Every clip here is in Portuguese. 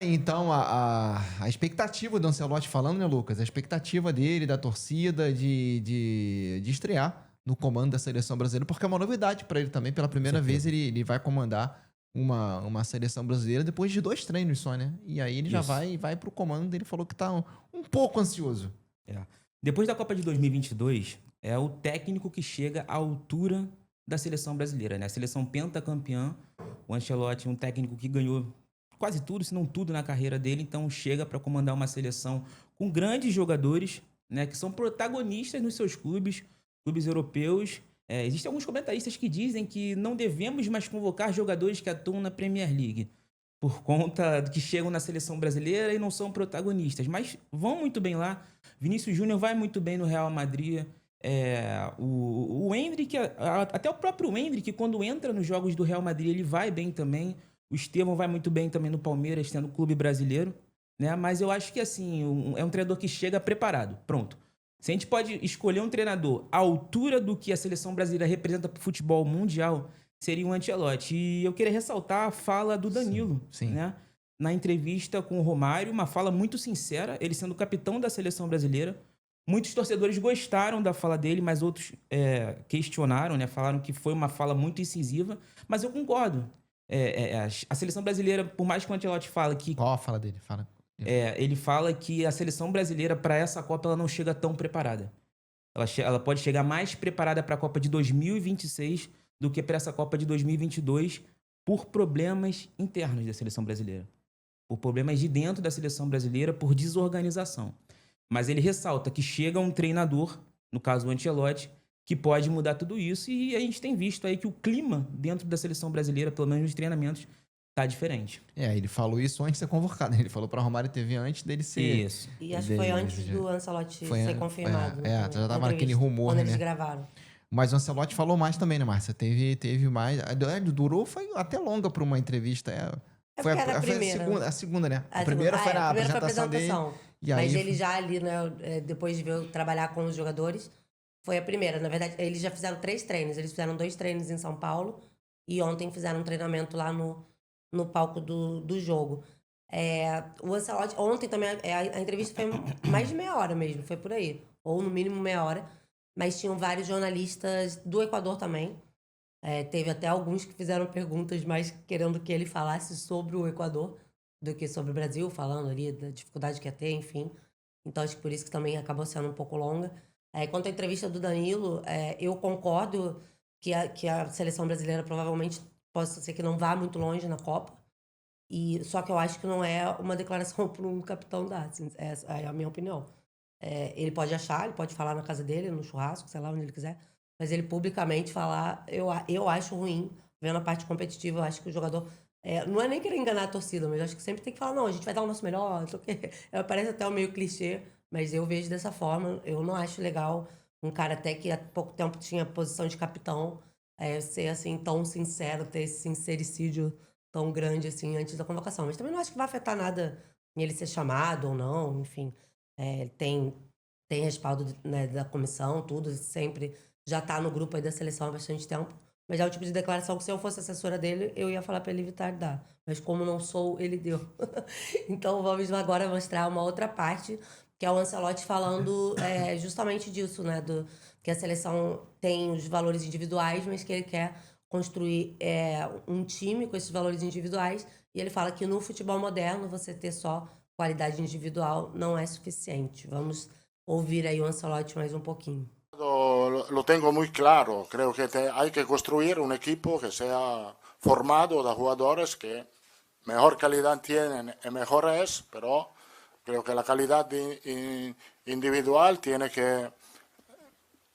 Então, a expectativa do Ancelotti falando, né, Lucas? A expectativa dele, da torcida, de estrear no comando da seleção brasileira, porque é uma novidade para ele também. Pela Com primeira vez, certeza. ele vai comandar uma seleção brasileira depois de 2 treinos só, né? E aí ele já Isso. vai pro comando. Ele falou que tá um pouco ansioso. É. Depois da Copa de 2022, é o técnico que chega à altura da seleção brasileira, né? A seleção pentacampeã, o Ancelotti é um técnico que ganhou quase tudo, se não tudo na carreira dele, então chega para comandar uma seleção com grandes jogadores, né, que são protagonistas nos seus clubes, clubes europeus. Existem alguns comentaristas que dizem que não devemos mais convocar jogadores que atuam na Premier League por conta que chegam na seleção brasileira e não são protagonistas, mas vão muito bem lá. Vinícius Júnior vai muito bem no Real Madrid. O Endrick, até o próprio Endrick, quando entra nos jogos do Real Madrid, ele vai bem também. O Estevão vai muito bem também no Palmeiras, tendo clube brasileiro, né? Mas eu acho que assim, é um treinador que chega preparado. Pronto. Se a gente pode escolher um treinador à altura do que a seleção brasileira representa para o futebol mundial, seria o Ancelotti. E eu queria ressaltar a fala do Sim, Danilo, sim. né? Na entrevista com o Romário, uma fala muito sincera, ele sendo capitão da seleção brasileira. Muitos torcedores gostaram da fala dele, mas outros questionaram, né? Falaram que foi uma fala muito incisiva. Mas eu concordo. A seleção brasileira, por mais que o Ancelotti fala que Qual a fala dele? Fala. ele fala que a seleção brasileira para essa Copa ela não chega tão preparada. Ela pode chegar mais preparada para a Copa de 2026 do que para essa Copa de 2022 por problemas internos da seleção brasileira, por problemas de dentro da seleção brasileira, por desorganização. Mas ele ressalta que chega um treinador, no caso o Ancelotti, que pode mudar tudo isso e a gente tem visto aí que o clima dentro da seleção brasileira, pelo menos nos treinamentos, tá diferente. Ele falou isso antes de ser convocado, né? Ele falou pra Romário TV antes dele ser. Isso. E acho que foi antes do Ancelotti ser confirmado, né, também, Já na tava naquele entrevista, rumor, quando eles né? gravaram. Mas o Ancelotti falou mais também, né, Márcia? Teve mais. Durou, foi até longa para uma entrevista. É Foi porque era a foi primeira. a segunda, né? A A segunda, primeira foi a na primeira foi a apresentação dele. apresentação. E Mas aí. ele já ali, né, depois de ver eu trabalhar com os jogadores, foi a primeira. Na verdade, eles já fizeram 3 treinos. Eles fizeram 2 treinos em São Paulo e ontem fizeram um treinamento lá no palco do jogo. O Ancelotti, ontem também, a entrevista foi mais de meia hora mesmo, foi por aí. Ou no mínimo meia hora. Mas tinham vários jornalistas do Equador também. Teve até alguns que fizeram perguntas mais querendo que ele falasse sobre o Equador do que sobre o Brasil, falando ali da dificuldade que ia ter, enfim. Então acho que por isso que também acabou sendo um pouco longa. Quanto à entrevista do Danilo, eu concordo que a seleção brasileira provavelmente possa ser que não vá muito longe na Copa. Só que eu acho que não é uma declaração para um capitão dar, assim, essa é a minha opinião. Ele pode achar, ele pode falar na casa dele, no churrasco, sei lá, onde ele quiser, mas ele publicamente falar, eu acho ruim, vendo a parte competitiva, eu acho que o jogador. Não é nem querer enganar a torcida, mas eu acho que sempre tem que falar, não, a gente vai dar o nosso melhor, não sei o quê. Parece até um meio clichê, mas eu vejo dessa forma. Eu não acho legal um cara até que há pouco tempo tinha posição de capitão ser assim tão sincero, ter esse sincericídio tão grande assim antes da convocação. Mas também não acho que vai afetar nada em ele ser chamado ou não, enfim. Ele tem respaldo, né, da comissão, tudo, sempre já tá no grupo aí da seleção há bastante tempo. Mas é o tipo de declaração que se eu fosse assessora dele, eu ia falar para ele evitar de dar. Mas como não sou, ele deu. Então vamos agora mostrar uma outra parte, que é o Ancelotti falando justamente disso, né? Que a seleção tem os valores individuais, mas que ele quer construir um time com esses valores individuais. E ele fala que no futebol moderno, você ter só qualidade individual não é suficiente. Vamos ouvir aí o Ancelotti mais um pouquinho. Lo tengo muy claro. Creo que hay que construir un equipo que sea formado de jugadores que mejor calidad tienen y mejor es, pero creo que la calidad individual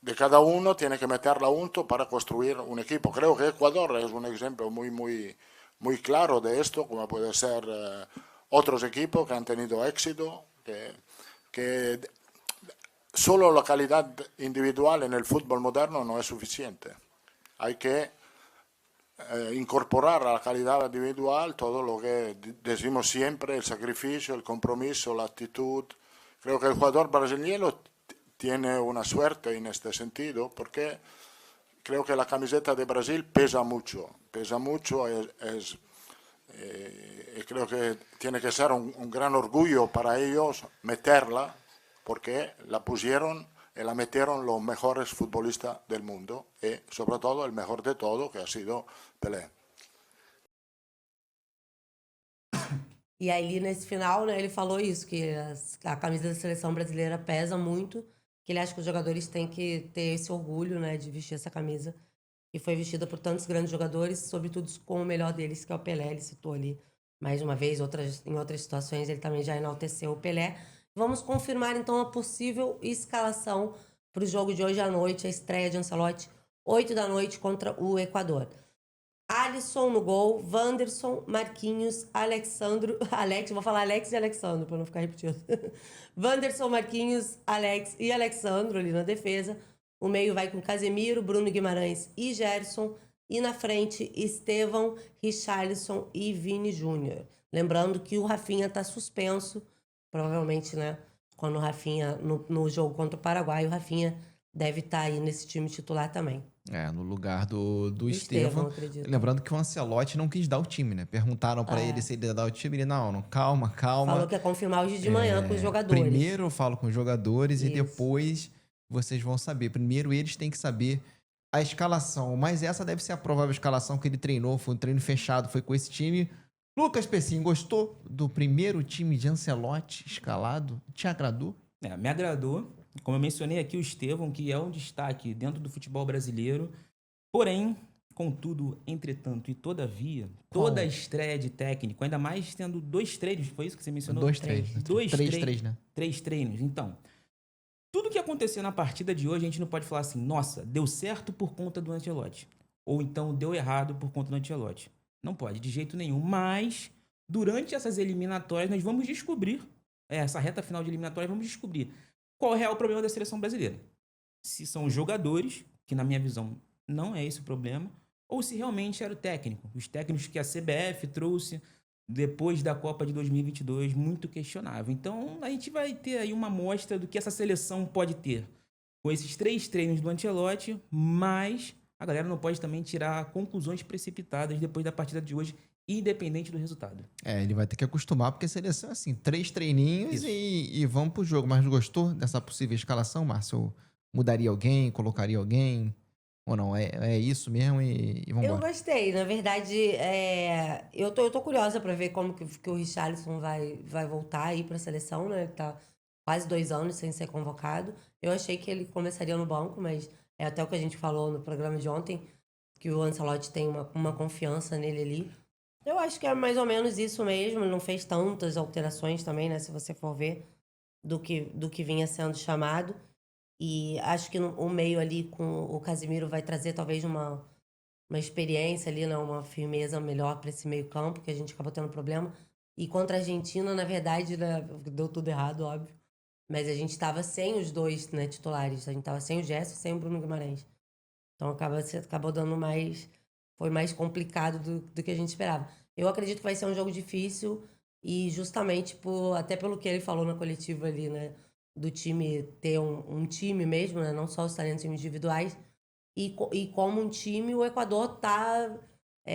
de cada uno tiene que meterla junto para construir un equipo. Creo que Ecuador es un ejemplo muy claro de esto, como puede ser otros equipos que han tenido éxito, que solo la calidad individual en el fútbol moderno no es suficiente. Hay que incorporar a la calidad individual todo lo que decimos siempre, el sacrificio, el compromiso, la actitud. Creo que el jugador brasileño tiene una suerte en este sentido porque creo que la camiseta de Brasil pesa mucho, Y creo que tiene que ser un gran orgullo para ellos meterla, porque la pusieron y la metieron los mejores futbolistas del mundo, y sobre todo el mejor de todo, que ha sido Pelé. E aí, nesse final, né, ele falou isso, que a camisa da seleção brasileira pesa muito, que ele acha que os jogadores têm que ter esse orgulho, né, de vestir essa camisa, que foi vestida por tantos grandes jogadores, sobretudo com o melhor deles, que é o Pelé. Ele citou ali, mais uma vez, em outras situações, ele também já enalteceu o Pelé. Vamos confirmar, então, a possível escalação para o jogo de hoje à noite, a estreia de Ancelotti, 8 da noite contra o Equador. Alisson no gol, Wanderson, Marquinhos, vou falar Alex e Alexandro, para não ficar repetindo. Wanderson, Marquinhos, Alex e Alexandro ali na defesa. O meio vai com Casemiro, Bruno Guimarães e Gerson. E na frente, Estevão, Richarlison e Vini Júnior. Lembrando que o Rafinha está suspenso. Provavelmente, né? Quando o Rafinha, no jogo contra o Paraguai, o Rafinha deve estar aí nesse time titular também. No lugar do Estevão, Estevão. acredito. Lembrando que o Ancelotti não quis dar o time, né? Perguntaram pra ele se ele ia dar o time. Ele, não, calma. Falou que ia confirmar hoje de manhã com os jogadores. Primeiro eu falo com os jogadores Isso. e depois vocês vão saber. Primeiro eles têm que saber a escalação. Mas essa deve ser a provável escalação que ele treinou. Foi um treino fechado, foi com esse time. Lucas Pessim, gostou do primeiro time de Ancelotti escalado? Te agradou? Me agradou. Como eu mencionei aqui, o Estevão, que é um destaque dentro do futebol brasileiro. Porém, contudo, entretanto e todavia, toda a estreia de técnico, ainda mais tendo 2 treinos, foi isso que você mencionou? 2 treinos. 3, né? 3 treinos. Então, tudo que aconteceu na partida de hoje, a gente não pode falar assim, nossa, deu certo por conta do Ancelotti. Ou então deu errado por conta do Ancelotti. Não pode, de jeito nenhum. Mas, durante essas eliminatórias, nós vamos descobrir, essa reta final de eliminatórias, vamos descobrir qual é o problema da seleção brasileira. Se são os jogadores, que na minha visão não é esse o problema, ou se realmente era o técnico. Os técnicos que a CBF trouxe depois da Copa de 2022, muito questionável. Então, a gente vai ter aí uma amostra do que essa seleção pode ter com esses 3 treinos do Ancelotti, mas a galera não pode também tirar conclusões precipitadas depois da partida de hoje, independente do resultado. Ele vai ter que acostumar, porque a seleção é assim, 3 treininhos e vamos pro jogo. Mas gostou dessa possível escalação, Márcio? Mudaria alguém, colocaria alguém? Ou não? É isso mesmo e vamos Eu embora. gostei. Na verdade, eu tô curiosa para ver como que o Richarlison vai voltar aí para a seleção, né? Ele tá quase 2 anos sem ser convocado. Eu achei que ele começaria no banco, mas é até o que a gente falou no programa de ontem, que o Ancelotti tem uma confiança nele ali. Eu acho que é mais ou menos isso mesmo. Ele não fez tantas alterações também, né? Se você for ver do que vinha sendo chamado. E acho que o meio ali com o Casemiro vai trazer talvez uma experiência ali, né? Uma firmeza melhor para esse meio campo, que a gente acabou tendo problema. E contra a Argentina, na verdade, né, deu tudo errado, óbvio. Mas a gente estava sem os 2, né, titulares. A gente estava sem o Gerson e sem o Bruno Guimarães. Então acabou dando mais... Foi mais complicado do que a gente esperava. Eu acredito que vai ser um jogo difícil e justamente até pelo que ele falou na coletiva ali, né? Do time ter um time mesmo, né? Não só os talentos individuais. E como um time, o Equador tá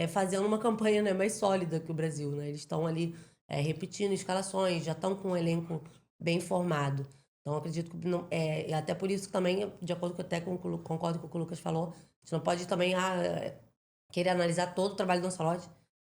fazendo uma campanha, né, mais sólida que o Brasil, né? Eles estão ali repetindo escalações, já estão com um elenco bem formado. Então, acredito que não, e até por isso também, de acordo com concordo com o que o Lucas falou, a gente não pode também querer analisar todo o trabalho do Ancelotti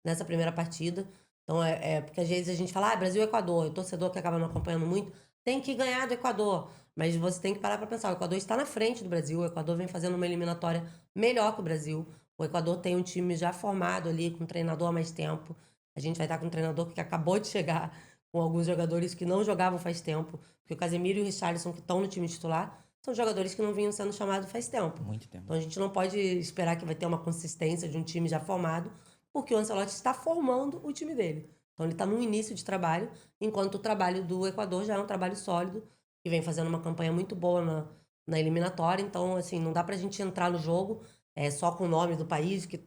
nessa primeira partida. Então, porque às vezes a gente fala, Brasil e Equador, o torcedor que acaba não acompanhando muito, tem que ganhar do Equador. Mas você tem que parar para pensar, o Equador está na frente do Brasil, o Equador vem fazendo uma eliminatória melhor que o Brasil. O Equador tem um time já formado ali, com um treinador há mais tempo. A gente vai estar com um treinador que acabou de chegar, com alguns jogadores que não jogavam faz tempo. Porque o Casemiro e o Richarlison, que estão no time titular, são jogadores que não vinham sendo chamados faz tempo. Muito tempo. Então a gente não pode esperar que vai ter uma consistência de um time já formado, porque o Ancelotti está formando o time dele. Então ele está no início de trabalho, enquanto o trabalho do Equador já é um trabalho sólido, que vem fazendo uma campanha muito boa na eliminatória. Então, assim, não dá pra gente entrar no jogo só com o nome do país, que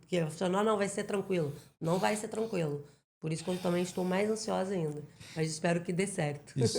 não, vai ser tranquilo. Não vai ser tranquilo. Por isso que eu também estou mais ansiosa ainda. Mas espero que dê certo. Isso.